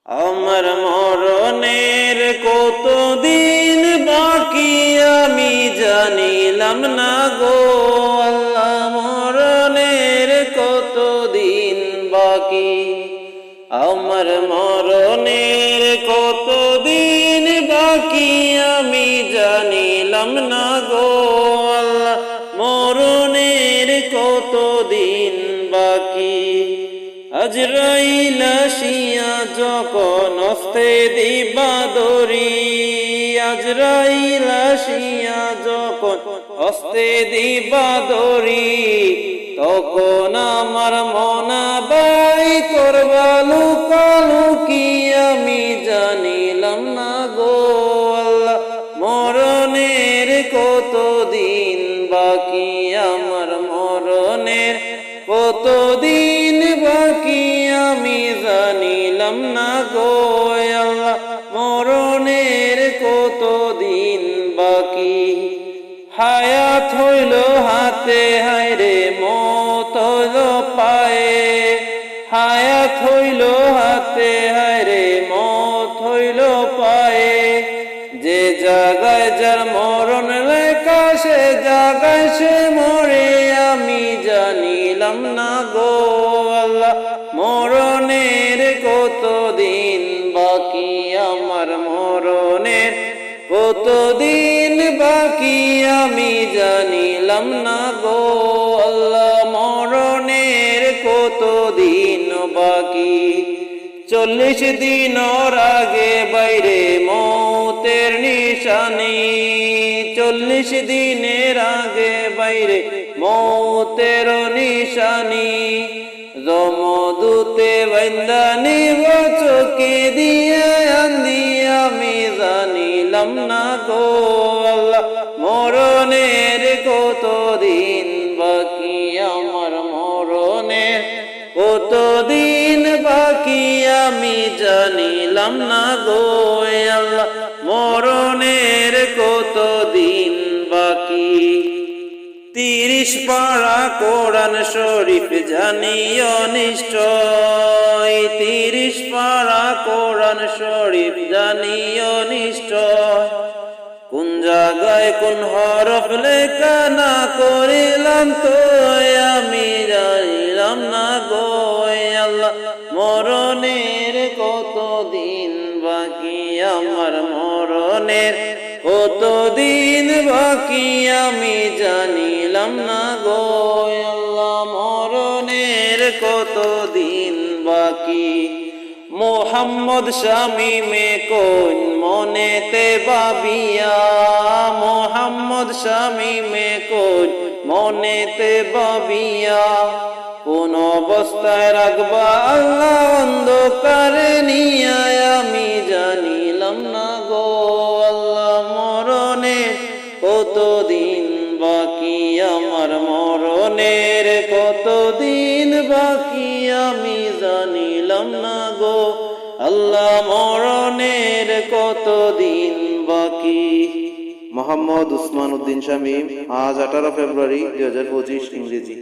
আমার মরণের কতদিন বাকি আমি জানিলাম না গো আল্লাহ, মরণের কতদিন বাকি, আমার মরণের কতদিন বাকি আমি জানিলাম না গো আল্লাহ, মরণের কতদিন বাকি। আজরাইল আসিয়া যখন হস্তে দিবা দড়ি, আজরাইল আসিয়া যখন হস্তে দিবা দড়ি, তখন আমার মনাবাই করবা লুকালুকি আমি জানিলাম না গো আল্লাহ, মরণের কতদিন বাকি, আমার মরণের কতদিন বাকি আমি জানিলাম না গো আল্লাহ, মরণের কতদিন বাকি। হায়াত হইল হাতে হায়রে মত হইল পায়ে, হায়াত হইল হাতে হায়রে মত হইল পায়ে, যে জায়গায় যার মরণ লেখা সে জায়গায় সে মরে আমি জানিলাম না গো আল্লাহ, মরণের কতদিন বাকি, আমার মরণের কতদিন বাকি আমি জানিলাম না গো আল্লাহ, মরণের কতদিন বাকি। 40 দিনের আগে বাইরে মৌতের নিশানি, 40 দিনের আগে বাইরে মৌতের নিশানি, যমদূতে বান্দা নিব চোখে দিয়ে আন্দি আমি জানিলাম না গো আল্লাহ, মরণের কতদিন বাকি, আমার মরণের কতদিন বাকি আমি জানিলাম না গো আল্লাহ, মরণের কতদিন বাকি। 30 পারা কোরআন শরীফ জানিও নিশ্চয়, 30 পারা কোরআন শরীফ জানিও নিশ্চয়, কোন জায়গায় কোন হরফ লেখা না করিলাম তো আমি জানিলাম না গো আল্লাহ, মরণের কতদিন বাকি, আমার মরণের কতদিন বাকি আমি জানিলাম না গো আল্লাহ, মরণের কতদিন বাকি। মোহাম্মদ শামীমে কোন মনেতে ভাবিয়া, মোহাম্মদ শামীমে কোন মনেতে ভাবিয়া, কোন অবস্থায় রাখবা আল্লাহ অন্ধকারে নিয়া আমি জানিলাম না গো আল্লাহ, মরণের কতদিন বাকি, আমার মরণের কতদিন বাকি আমি জানিলাম না গো আল্লাহ, মরণের কতদিন বাকি। মোহাম্মদ উসমান উদ্দিন শামীম, আজ 18 ফেব্রুয়ারি 2025 ইংরেজি।